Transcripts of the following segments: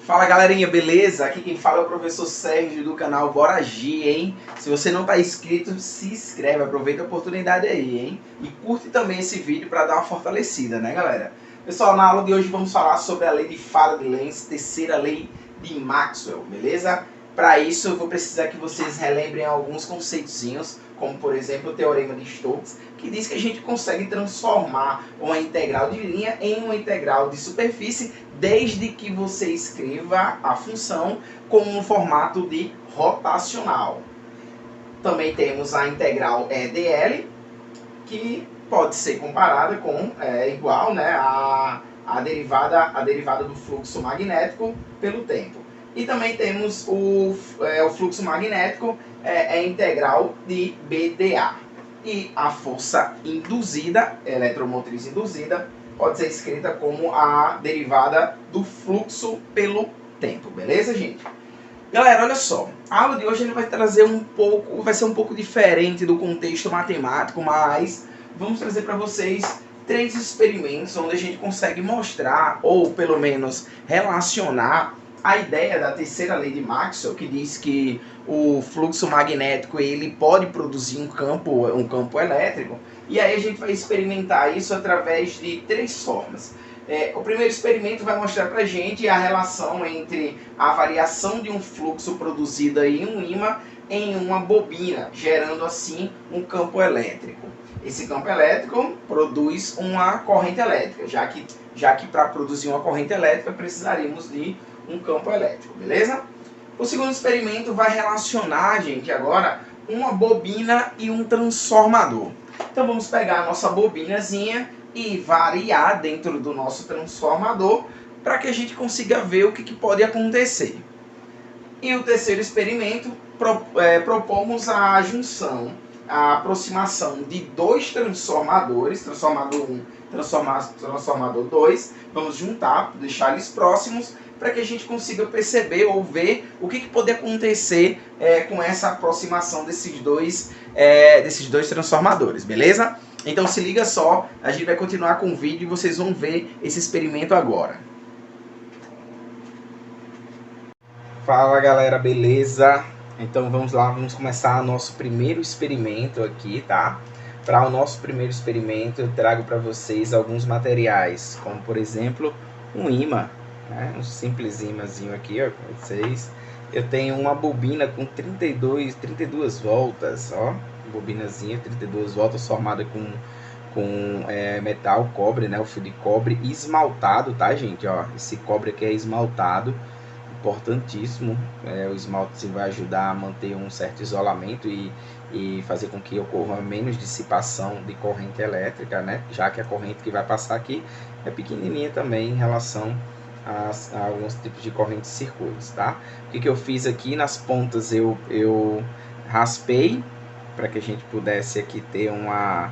Fala galerinha, beleza? Aqui quem fala é o professor Sérgio do canal Bora Agir, hein? Se você não tá inscrito, se inscreve, aproveita a oportunidade aí, hein? E curte também esse vídeo para dar uma fortalecida, né galera? Pessoal, na aula de hoje vamos falar sobre a lei de Faraday-Lenz, terceira lei de Maxwell, beleza? Para isso eu vou precisar que vocês relembrem alguns conceitozinhos, como por exemplo o Teorema de Stokes, que diz que a gente consegue transformar uma integral de linha em uma integral de superfície desde que você escreva a função com um formato de rotacional. Também temos a integral EdL, que pode ser comparada com, igual, né, a derivada do fluxo magnético pelo tempo. E também temos o fluxo magnético, integral de BdA. E a força induzida, eletromotriz induzida, pode ser escrita como a derivada do fluxo pelo tempo, beleza, gente? Galera, olha só, a aula de hoje ele vai trazer vai ser um pouco diferente do contexto matemático, mas vamos trazer para vocês 3 experimentos onde a gente consegue mostrar, ou pelo menos relacionar, a ideia da terceira lei de Maxwell, que diz que o fluxo magnético ele pode produzir um campo elétrico, e aí a gente vai experimentar isso através de 3 formas. O primeiro experimento vai mostrar para a gente a relação entre a variação de um fluxo produzido em um ímã em uma bobina, gerando assim um campo elétrico. Esse campo elétrico produz uma corrente elétrica, já que para produzir uma corrente elétrica precisaríamos de um campo elétrico, beleza? O segundo experimento vai relacionar, gente, agora uma bobina e um transformador. Então vamos pegar a nossa bobinazinha e variar dentro do nosso transformador para que a gente consiga ver o que pode acontecer. E o terceiro experimento, propomos a junção, a aproximação de 2 transformadores, transformador 1, transformador 2, vamos juntar, deixar eles próximos, para que a gente consiga perceber ou ver o que pode acontecer com essa aproximação desses dois transformadores, beleza? Então se liga só, a gente vai continuar com o vídeo e vocês vão ver esse experimento agora. Fala galera, beleza? Então vamos lá, vamos começar nosso primeiro experimento aqui, tá? Para o nosso primeiro experimento eu trago para vocês alguns materiais, como por exemplo um ímã, né? Um simples ímãzinho aqui, ó, com vocês. Eu tenho uma bobina com 32 voltas, ó, bobinazinha, 32 voltas, formada com metal, cobre, né, o fio de cobre esmaltado, tá gente, ó, esse cobre aqui é esmaltado, importantíssimo, o esmalte vai ajudar a manter um certo isolamento e fazer com que ocorra menos dissipação de corrente elétrica, né, já que a corrente que vai passar aqui é pequenininha também em relação a alguns tipos de correntes de circuitos, tá? O que eu fiz aqui nas pontas eu raspei para que a gente pudesse aqui ter uma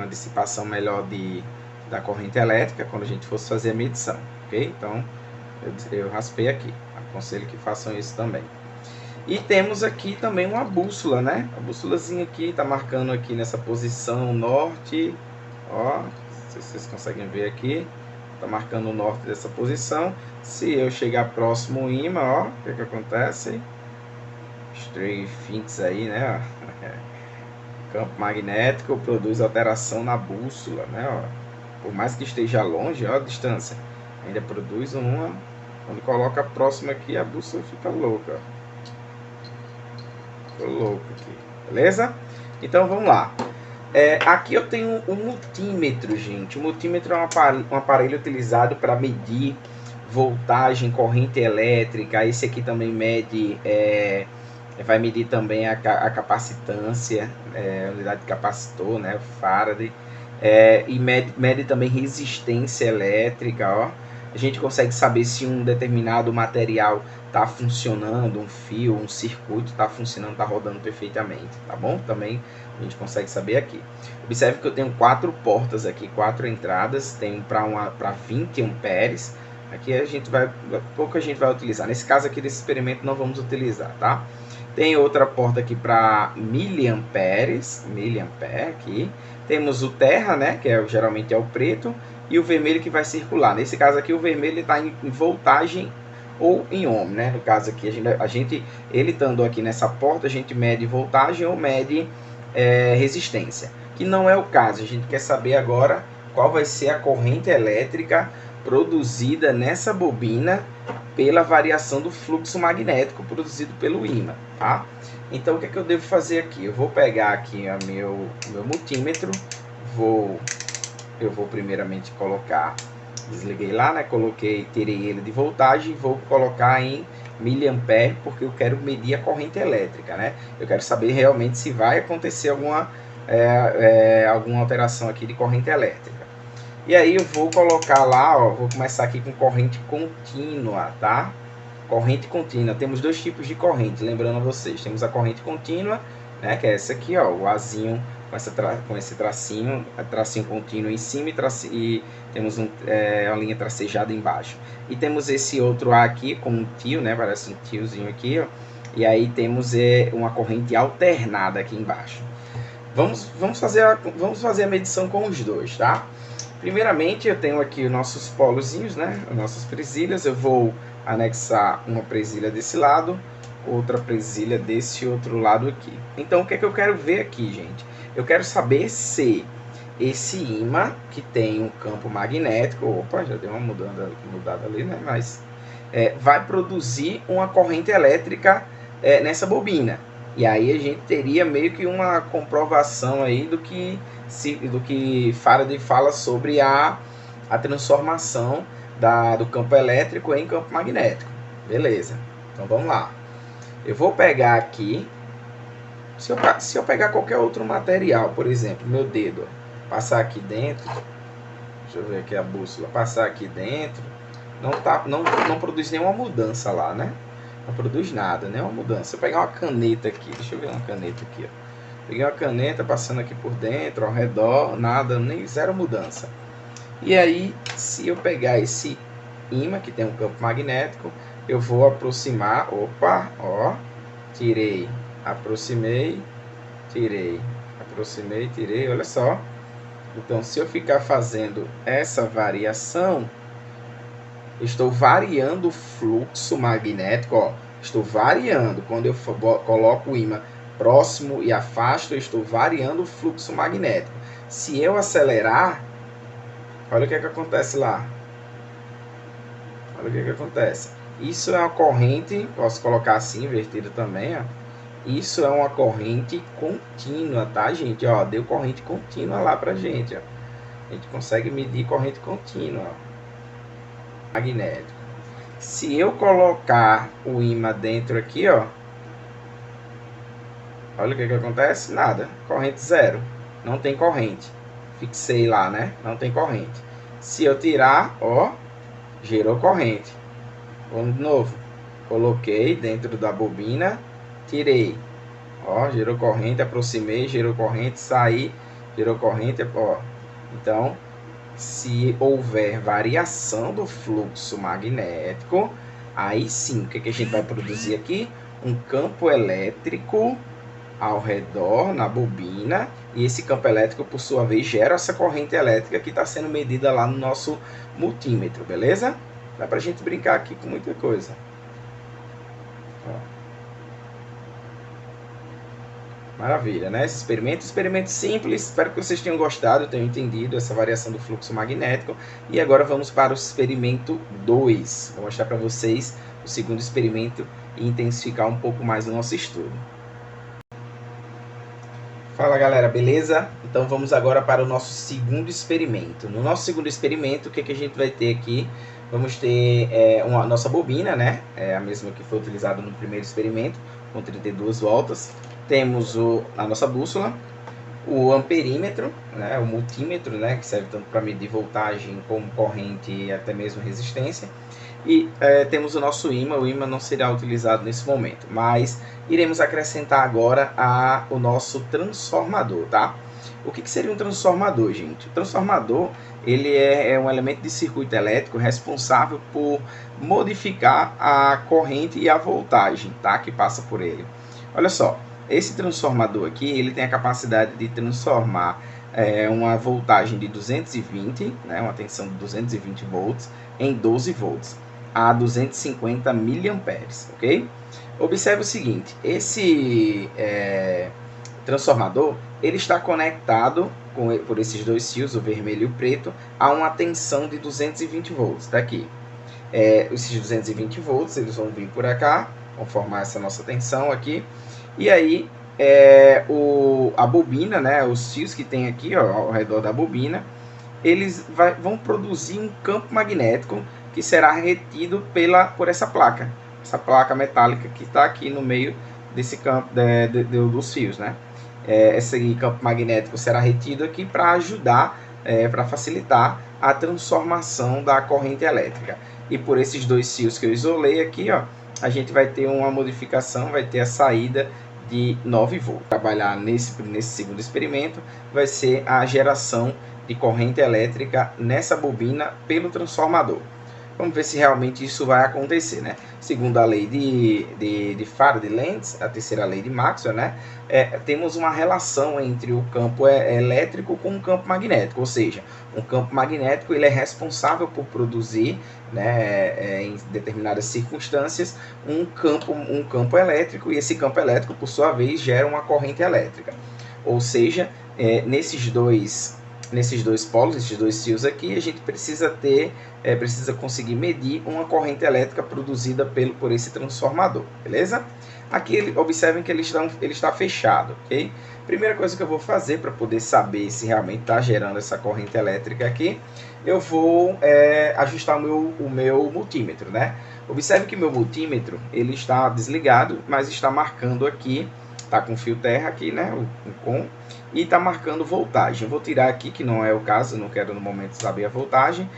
dissipação melhor da corrente elétrica quando a gente fosse fazer a medição, ok? Então eu raspei aqui, aconselho que façam isso também. E temos aqui também uma bússola, né? A bússolazinha aqui está marcando aqui nessa posição norte, ó, não sei se vocês conseguem ver aqui, está marcando o norte dessa posição. Se eu chegar próximo ao ímã, ó, o que acontece? Stray Finks aí, né? Campo magnético produz alteração na bússola, né? Ó. Por mais que esteja longe, ó, a distância, ainda produz uma. Quando coloca próximo aqui, a bússola fica louca. Ficou louco aqui, beleza? Então vamos lá. Aqui eu tenho um multímetro, gente. O multímetro é um aparelho utilizado para medir voltagem, corrente elétrica. Esse aqui também mede, vai medir também a capacitância, a unidade de capacitor, né, Faraday, e mede também resistência elétrica, ó. A gente consegue saber se um determinado material está funcionando, um fio, um circuito está funcionando, está rodando perfeitamente, tá bom? Também a gente consegue saber aqui. Observe que eu tenho 4 portas aqui, 4 entradas, tenho para 20 amperes. Aqui pouco a gente vai utilizar. Nesse caso aqui desse experimento não vamos utilizar, tá? Tem outra porta aqui para miliamperes, miliampere aqui. Temos o terra, né, que geralmente é o preto, e o vermelho que vai circular. Nesse caso aqui, o vermelho está em voltagem ou em ohm, né? No caso aqui, ele estando aqui nessa porta, a gente mede voltagem ou mede resistência. Que não é o caso, a gente quer saber agora qual vai ser a corrente elétrica produzida nessa bobina pela variação do fluxo magnético produzido pelo ímã, tá? Então, o que é que eu devo fazer aqui? Eu vou pegar aqui o meu multímetro, eu vou primeiramente colocar, desliguei lá, né? Tirei ele de voltagem, vou colocar em miliampere, porque eu quero medir a corrente elétrica, né? Eu quero saber realmente se vai acontecer alguma alteração aqui de corrente elétrica. E aí eu vou colocar lá, ó, vou começar aqui com corrente contínua, tá? Corrente contínua, temos dois tipos de corrente, lembrando a vocês, temos a corrente contínua, né, que é essa aqui, ó, o Azinho com esse tracinho contínuo em cima e temos uma linha tracejada embaixo. E temos esse outro A aqui com um tio, né, parece um tiozinho aqui, ó, e aí temos uma corrente alternada aqui embaixo. Vamos fazer a medição com os dois, tá? Primeiramente, eu tenho aqui os nossos polozinhos, né? As nossas presilhas. Eu vou anexar uma presilha desse lado, outra presilha desse outro lado aqui. Então, o que é que eu quero ver aqui, gente? Eu quero saber se esse ímã, que tem um campo magnético... Opa, já deu uma mudada ali, né? Mas vai produzir uma corrente elétrica nessa bobina. E aí a gente teria meio que uma comprovação aí do que Faraday fala sobre a transformação do campo elétrico em campo magnético. Beleza, então vamos lá. Eu vou pegar aqui, se eu pegar qualquer outro material, por exemplo, meu dedo, passar aqui dentro, deixa eu ver aqui a bússola, passar aqui dentro, não produz nenhuma mudança lá, né? Não produz nada, nenhuma mudança. Se eu pegar uma caneta aqui, deixa eu ver uma caneta aqui, ó. Peguei uma caneta passando aqui por dentro, ao redor, nada, nem zero mudança. E aí, se eu pegar esse ímã, que tem um campo magnético, eu vou aproximar, opa, ó, tirei, aproximei, tirei, aproximei, tirei, olha só. Então, se eu ficar fazendo essa variação, estou variando o fluxo magnético, ó, estou variando. Quando eu coloco o ímã próximo e afasto, eu estou variando o fluxo magnético. Se eu acelerar, olha o que acontece lá. Olha o que acontece. Isso é uma corrente, posso colocar assim, invertida também, ó. Isso é uma corrente contínua, tá, gente? Ó, deu corrente contínua lá pra gente, ó. A gente consegue medir corrente contínua, ó. Magnético. Se eu colocar o ímã dentro aqui, ó, olha o que acontece? Nada. Corrente zero. Não tem corrente. Fixei lá, né? Não tem corrente. Se eu tirar, ó, gerou corrente. Vamos de novo. Coloquei dentro da bobina, tirei. Ó, gerou corrente, aproximei, gerou corrente, saí, gerou corrente, ó. Então, se houver variação do fluxo magnético, aí sim, o que a gente vai produzir aqui? Um campo elétrico ao redor, na bobina, e esse campo elétrico, por sua vez, gera essa corrente elétrica que está sendo medida lá no nosso multímetro, beleza? Dá pra gente brincar aqui com muita coisa. Ó. Maravilha, né? Esse experimento simples, espero que vocês tenham gostado, tenham entendido essa variação do fluxo magnético. E agora vamos para o experimento 2. Vou mostrar para vocês o segundo experimento e intensificar um pouco mais o nosso estudo. Fala galera, beleza? Então vamos agora para o nosso segundo experimento. No nosso segundo experimento, o que a gente vai ter aqui? Vamos ter a nossa bobina, né? É a mesma que foi utilizada no primeiro experimento, com 32 voltas. Temos a nossa bússola, o amperímetro, né? O multímetro, né? Que serve tanto para medir voltagem como corrente e até mesmo resistência. E temos o nosso ímã. O ímã não será utilizado nesse momento, mas iremos acrescentar agora o nosso transformador, tá? O que seria um transformador, gente? O transformador, ele é um elemento de circuito elétrico responsável por modificar a corrente e a voltagem, tá? Que passa por ele. Olha só, esse transformador aqui, ele tem a capacidade de transformar uma voltagem de 220, né, uma tensão de 220 volts em 12 volts a 250 miliamperes, ok? Observe o seguinte, esse transformador ele está conectado por esses dois fios, o vermelho e o preto, a uma tensão de 220 volts, tá aqui. Esses 220 volts eles vão vir por cá, vão formar essa nossa tensão aqui, e aí a bobina, né, os fios que tem aqui ó, ao redor da bobina, eles vão produzir um campo magnético que será retido por essa placa metálica que está aqui no meio desse campo dos fios, né? Esse campo magnético será retido aqui para ajudar, para facilitar a transformação da corrente elétrica. E por esses dois fios que eu isolei aqui, ó, a gente vai ter uma modificação, vai ter a saída de 9 volts. Trabalhar nesse segundo experimento vai ser a geração de corrente elétrica nessa bobina pelo transformador. Vamos ver se realmente isso vai acontecer, né? Segundo a lei de Faraday-Lenz, a terceira lei de Maxwell, né? Temos uma relação entre o campo elétrico com o campo magnético, ou seja, um campo magnético ele é responsável por produzir, né, em determinadas circunstâncias, um campo elétrico, e esse campo elétrico, por sua vez, gera uma corrente elétrica. Ou seja, nesses dois polos, esses dois fios aqui, a gente precisa conseguir medir uma corrente elétrica produzida por esse transformador, beleza? Aqui observem que ele está fechado, ok? Primeira coisa que eu vou fazer para poder saber se realmente está gerando essa corrente elétrica aqui, eu vou ajustar o meu multímetro, né? Observe que meu multímetro ele está desligado, mas está marcando aqui, está com fio terra aqui, né? E está marcando voltagem. Eu vou tirar aqui, que não é o caso, não quero no momento saber a voltagem,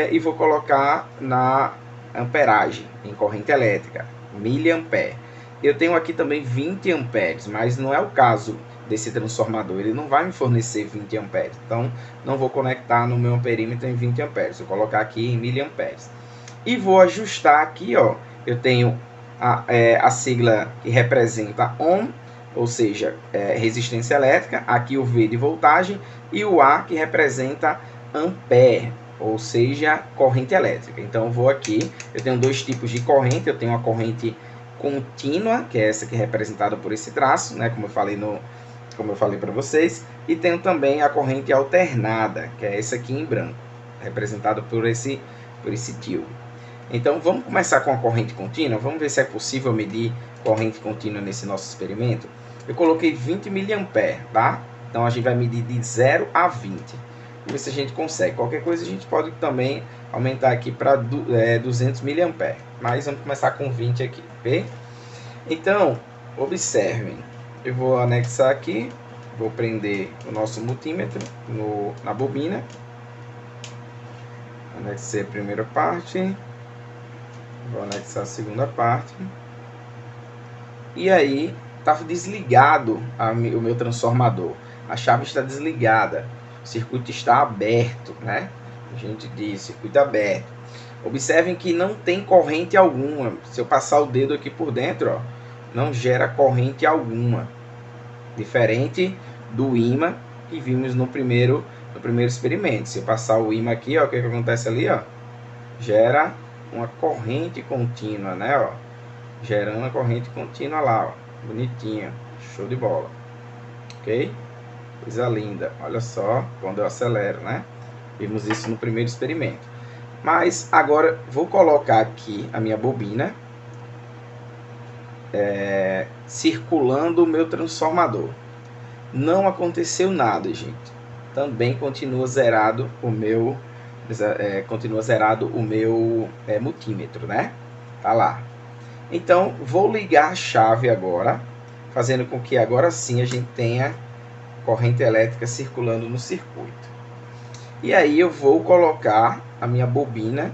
e vou colocar na amperagem, em corrente elétrica, miliampere. Eu tenho aqui também 20 amperes, mas não é o caso desse transformador, ele não vai me fornecer 20 amperes, então não vou conectar no meu amperímetro em 20 amperes, vou colocar aqui em miliamperes. E vou ajustar aqui, ó, eu tenho a sigla que representa ohm, ou seja, resistência elétrica, aqui o V de voltagem, e o A que representa ampere, ou seja, corrente elétrica. Então eu vou aqui, eu tenho dois tipos de corrente, eu tenho a corrente contínua, que é essa que é representada por esse traço, né, como eu falei para vocês, e tenho também a corrente alternada, que é essa aqui em branco, representada por esse tio. Então vamos começar com a corrente contínua, vamos ver se é possível medir corrente contínua nesse nosso experimento. Eu coloquei 20 miliamperes, tá? Então a gente vai medir de 0 a 20. Vamos ver se a gente consegue. Qualquer coisa a gente pode também aumentar aqui para 200 miliamperes. Mas vamos começar com 20 aqui, ok? Então, observem. Eu vou anexar aqui, vou prender o nosso multímetro na bobina. Anexei a primeira parte. Vou anexar a segunda parte. E aí, está desligado o meu transformador. A chave está desligada. O circuito está aberto, né? A gente diz, circuito aberto. Observem que não tem corrente alguma. Se eu passar o dedo aqui por dentro, ó, não gera corrente alguma. Diferente do ímã que vimos no primeiro experimento. Se eu passar o ímã aqui, ó, o que acontece ali, ó? Gera uma corrente contínua, né, ó? Gerando a corrente contínua lá, ó. Bonitinha. Show de bola. Ok? Coisa linda. Olha só quando eu acelero, né? Vimos isso no primeiro experimento. Mas agora vou colocar aqui a minha bobina circulando o meu transformador. Não aconteceu nada, gente. Também continua zerado o meu multímetro, né? Tá lá. Então vou ligar a chave agora, fazendo com que agora sim a gente tenha corrente elétrica circulando no circuito. E aí eu vou colocar a minha bobina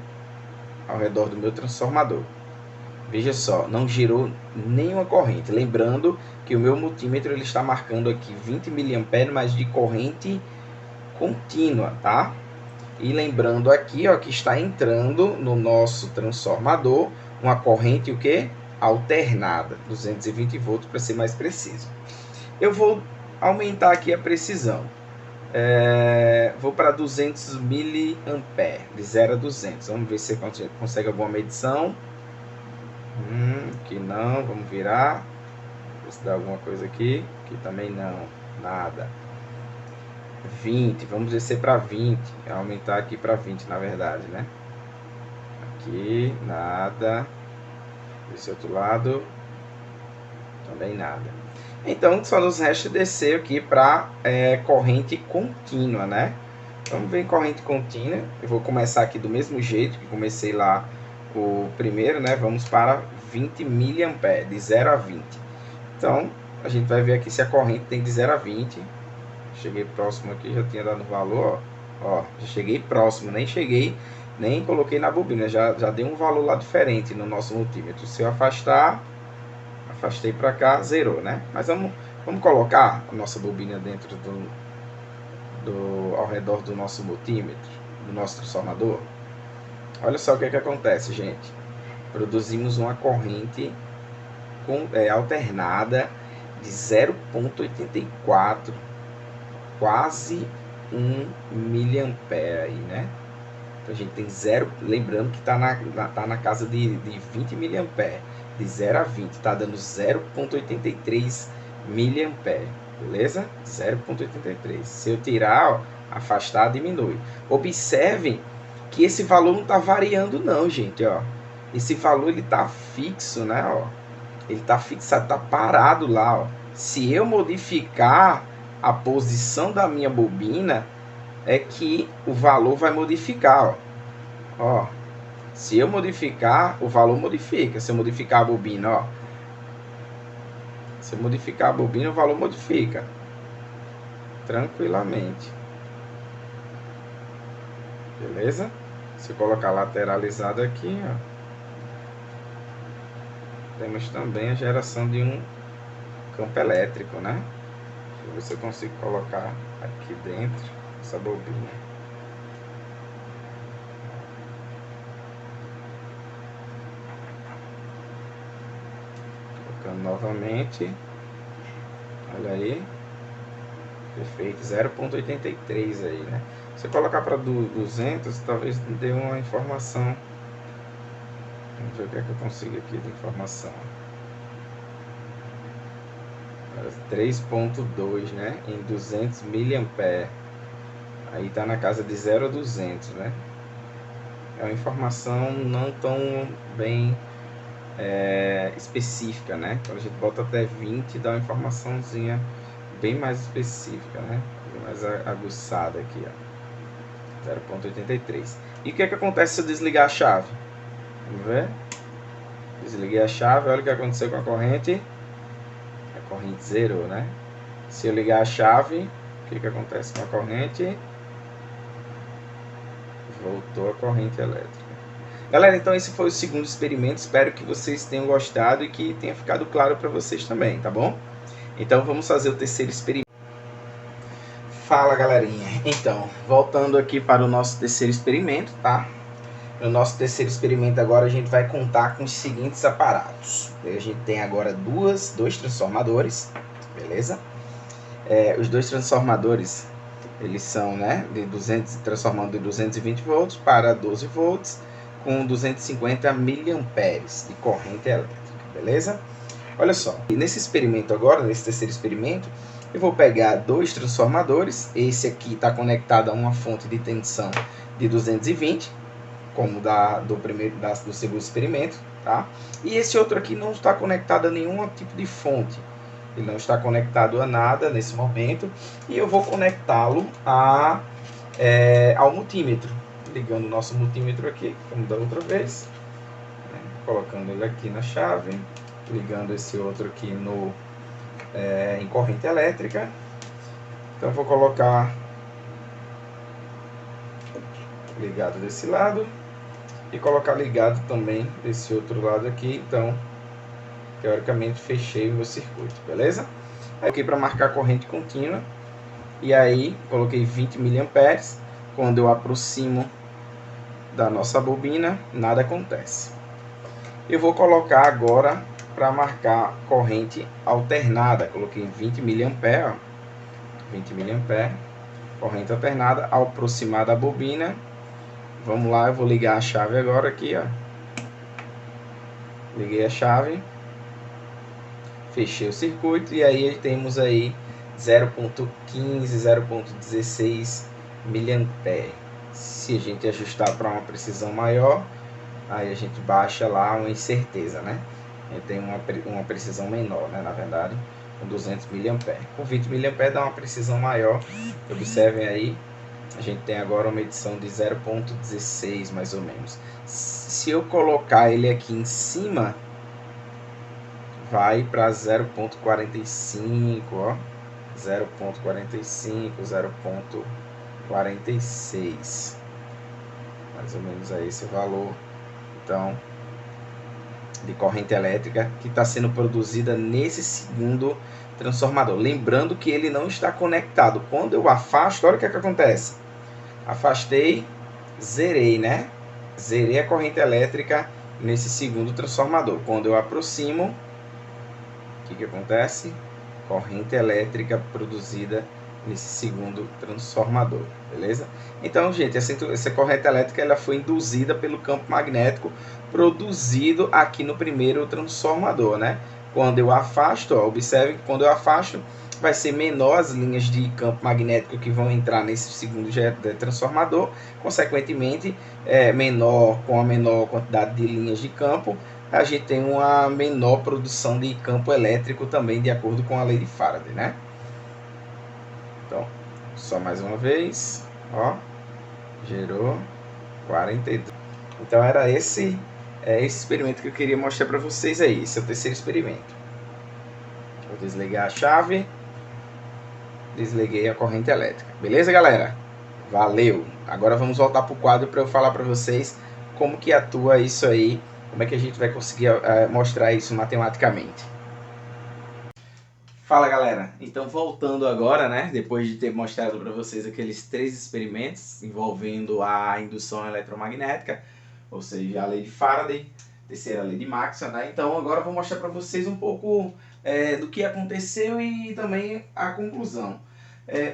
ao redor do meu transformador. Veja só, não girou nenhuma corrente. Lembrando que o meu multímetro ele está marcando aqui 20 miliamperes, mas de corrente contínua, tá? E lembrando aqui, ó, que está entrando no nosso transformador uma corrente o quê? Alternada, 220 volts para ser mais preciso. Eu vou aumentar aqui a precisão. Vou para 200 miliamperes, de 0 a 200. Vamos ver se você consegue alguma medição. Aqui não, vamos virar. Ver se dá alguma coisa aqui. Aqui também não, nada. 20, vamos descer para 20. Aumentar aqui para 20, na verdade, né? Aqui, nada. Desse outro lado, também nada. Então, só nos resta descer aqui para corrente contínua, né? Vamos ver em corrente contínua. Eu vou começar aqui do mesmo jeito que comecei lá o primeiro, né? Vamos para 20 miliamperes, de 0 a 20. Então, a gente vai ver aqui se a corrente tem de 0 a 20. Cheguei próximo aqui, já tinha dado valor, ó. Já cheguei próximo, nem coloquei na bobina, já dei um valor lá diferente no nosso multímetro. Se eu afastei para cá, zerou, né? Mas vamos colocar a nossa bobina dentro ao redor do nosso multímetro, do nosso transformador. Olha só o que acontece, gente. Produzimos uma corrente alternada de 0,84, quase 1 miliampere aí, né? Então a gente tem 0, lembrando que tá na casa de 20 miliampere, de 0 a 20, tá dando 0,83 miliampere, beleza? 0,83. Se eu tirar, ó, afastar, diminui. Observem que esse valor não tá variando não, gente, ó. Esse valor ele tá fixo, né, ó. Ele tá fixado, tá parado lá, ó. Se eu modificar a posição da minha bobina, é que o valor vai modificar, ó. Se eu modificar, o valor modifica. Se eu modificar a bobina, ó. Se eu modificar a bobina, o valor modifica. Tranquilamente. Beleza? Se eu colocar lateralizado aqui, ó. Temos também a geração de um campo elétrico, né? Deixa eu ver se eu consigo colocar aqui dentro essa bobina. Colocando novamente. Olha aí. Perfeito. 0,83 aí, né? Se eu colocar para 200, talvez dê uma informação. Vamos ver o que é que eu consigo aqui de informação. 3,2, né? Em 200 miliamperes. Aí tá na casa de 0 a 200, né? É uma informação não tão bem específica, né? Quando a gente bota até 20, dá uma informaçãozinha bem mais específica, né? Bem mais aguçada aqui, ó. 0,83. E o que é que acontece se eu desligar a chave? Vamos ver? Desliguei a chave, olha o que aconteceu com a corrente. A corrente zerou, né? Se eu ligar a chave, o que acontece com a corrente? Voltou a corrente elétrica. Galera, então esse foi o segundo experimento. Espero que vocês tenham gostado e que tenha ficado claro para vocês também, tá bom? Então vamos fazer o terceiro experimento. Fala, galerinha. Então, voltando aqui para o nosso terceiro experimento, tá? No nosso terceiro experimento agora a gente vai contar com os seguintes aparatos. A gente tem agora dois transformadores, beleza? Os dois transformadores, eles são, né, transformando de 220 volts para 12 volts com 250 miliamperes de corrente elétrica, beleza? Olha só, e nesse experimento agora, nesse terceiro experimento, eu vou pegar dois transformadores. Esse aqui está conectado a uma fonte de tensão de 220, como do segundo experimento, tá? E esse outro aqui não está conectado a nenhum tipo de fonte. Ele não está conectado a nada nesse momento. E eu vou conectá-lo ao multímetro. Ligando o nosso multímetro aqui, como da outra vez. Colocando ele aqui na chave. Ligando esse outro aqui em corrente elétrica. Então eu vou colocar ligado desse lado. E colocar ligado também desse outro lado aqui. Então, teoricamente, fechei o meu circuito, beleza? Aqui para marcar corrente contínua. E aí, coloquei 20 miliamperes. Quando eu aproximo da nossa bobina, nada acontece. Eu vou colocar agora para marcar corrente alternada. Coloquei 20 miliamperes. 20 miliamperes. corrente alternada, ao aproximar da bobina, vamos lá, eu vou ligar a chave agora aqui, ó. Liguei a chave, fechei o circuito e aí temos aí 0.15, 0.16 mA. Se a gente ajustar para uma precisão maior, aí a gente baixa lá uma incerteza, né? Tem uma precisão menor, né? Na verdade, com 200 mA. Com 20 mA dá uma precisão maior. Observem aí, a gente tem agora uma medição de 0.16 mais ou menos. Se eu colocar ele aqui em cima, vai para 0.45, ó. 0.45, 0.46. Mais ou menos é esse valor. Então, de corrente elétrica que está sendo produzida nesse segundo transformador. Lembrando que ele não está conectado. Quando eu afasto, olha o que acontece. Afastei, zerei, né? Zerei a corrente elétrica nesse segundo transformador. Quando eu aproximo, o que acontece? Corrente elétrica produzida nesse segundo transformador, beleza? Então, gente, essa corrente elétrica ela foi induzida pelo campo magnético produzido aqui no primeiro transformador, né? Quando eu afasto, ó, observe que quando eu afasto, vai ser menor as linhas de campo magnético que vão entrar nesse segundo transformador, consequentemente, com a menor quantidade de linhas de campo, a gente tem uma menor produção de campo elétrico também, de acordo com a lei de Faraday, né? Então, só mais uma vez, ó, gerou 42. Então era esse experimento que eu queria mostrar para vocês aí. Esse é o terceiro experimento. Vou desligar a chave, desliguei a corrente elétrica. Beleza, galera? Valeu! Agora vamos voltar para o quadro para eu falar para vocês como que atua isso aí, como é que a gente vai conseguir mostrar isso matematicamente. Fala, galera, então voltando agora, né, depois de ter mostrado para vocês aqueles 3 experimentos envolvendo a indução eletromagnética, ou seja, a lei de Faraday, terceira lei de Maxwell, né, então agora eu vou mostrar para vocês um pouco do que aconteceu e também a conclusão.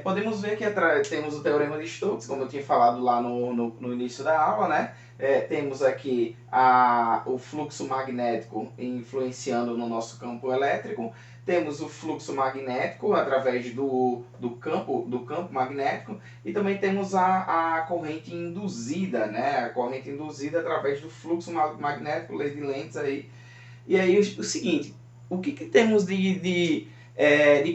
Podemos ver que temos o teorema de Stokes, como eu tinha falado lá no início da aula, né? Temos aqui o fluxo magnético influenciando no nosso campo elétrico. Temos o fluxo magnético através do campo magnético e também temos a corrente induzida, né? A corrente induzida através do fluxo magnético, lei de Lenz aí. E aí o seguinte, o que temos de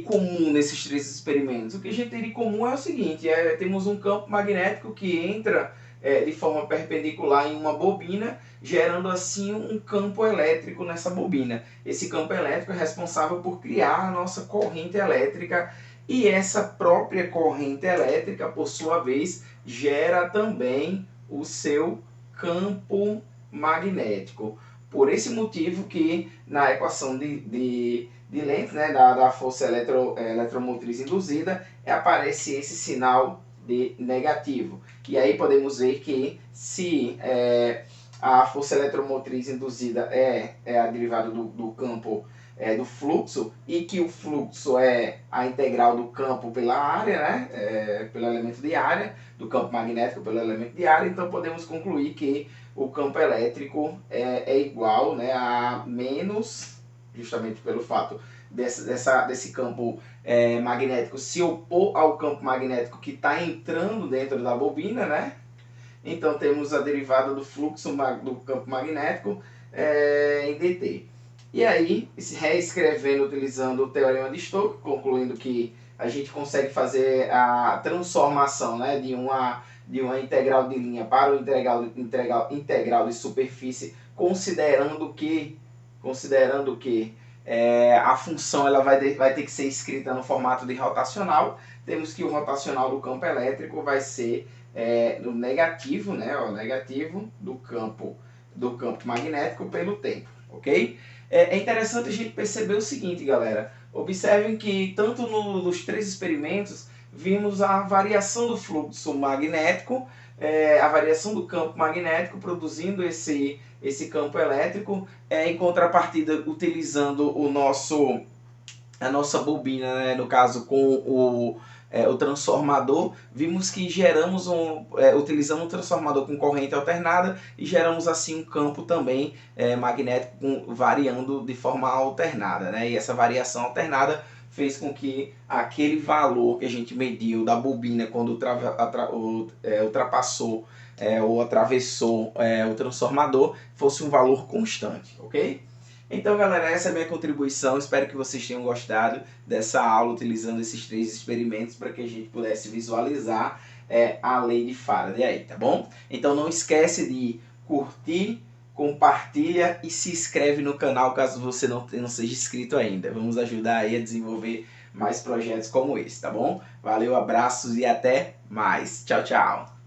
comum nesses 3 experimentos? O que a gente tem de comum é o seguinte, temos um campo magnético que entra de forma perpendicular em uma bobina, gerando assim um campo elétrico nessa bobina. Esse campo elétrico é responsável por criar a nossa corrente elétrica e essa própria corrente elétrica, por sua vez, gera também o seu campo magnético. Por esse motivo que na equação de Lenz, né, da força eletromotriz induzida, aparece esse sinal de negativo. E aí podemos ver que se a força eletromotriz induzida é a derivada do campo do fluxo, e que o fluxo é a integral do campo pela área, né, pelo elemento de área, do campo magnético pelo elemento de área, então podemos concluir que o campo elétrico é igual, né, a menos, justamente pelo fato desse campo magnético se opor ao campo magnético que está entrando dentro da bobina, né? Então temos a derivada do fluxo do campo magnético em dt. E aí, reescrevendo utilizando o teorema de Stokes, concluindo que a gente consegue fazer a transformação, né, de uma integral de linha para o integral de superfície, considerando que a função ela vai ter que ser escrita no formato de rotacional. Temos que o rotacional do campo elétrico vai ser no negativo, né, o negativo do campo magnético pelo tempo, ok? É interessante a gente perceber o seguinte, galera. Observem que tanto nos 3 experimentos vimos a variação do fluxo magnético, a variação do campo magnético produzindo esse campo elétrico, em contrapartida utilizando a nossa bobina, né, no caso com o transformador, vimos que utilizamos um transformador com corrente alternada e geramos assim um campo também magnético variando de forma alternada, né? E essa variação alternada fez com que aquele valor que a gente mediu da bobina quando ultrapassou ou atravessou o transformador fosse um valor constante, ok? Então, galera, essa é a minha contribuição. Espero que vocês tenham gostado dessa aula utilizando esses 3 experimentos para que a gente pudesse visualizar a lei de Faraday aí, tá bom? Então não esquece de curtir, compartilha e se inscreve no canal caso você não seja inscrito ainda. Vamos ajudar aí a desenvolver mais projetos como esse, tá bom? Valeu, abraços e até mais. Tchau, tchau.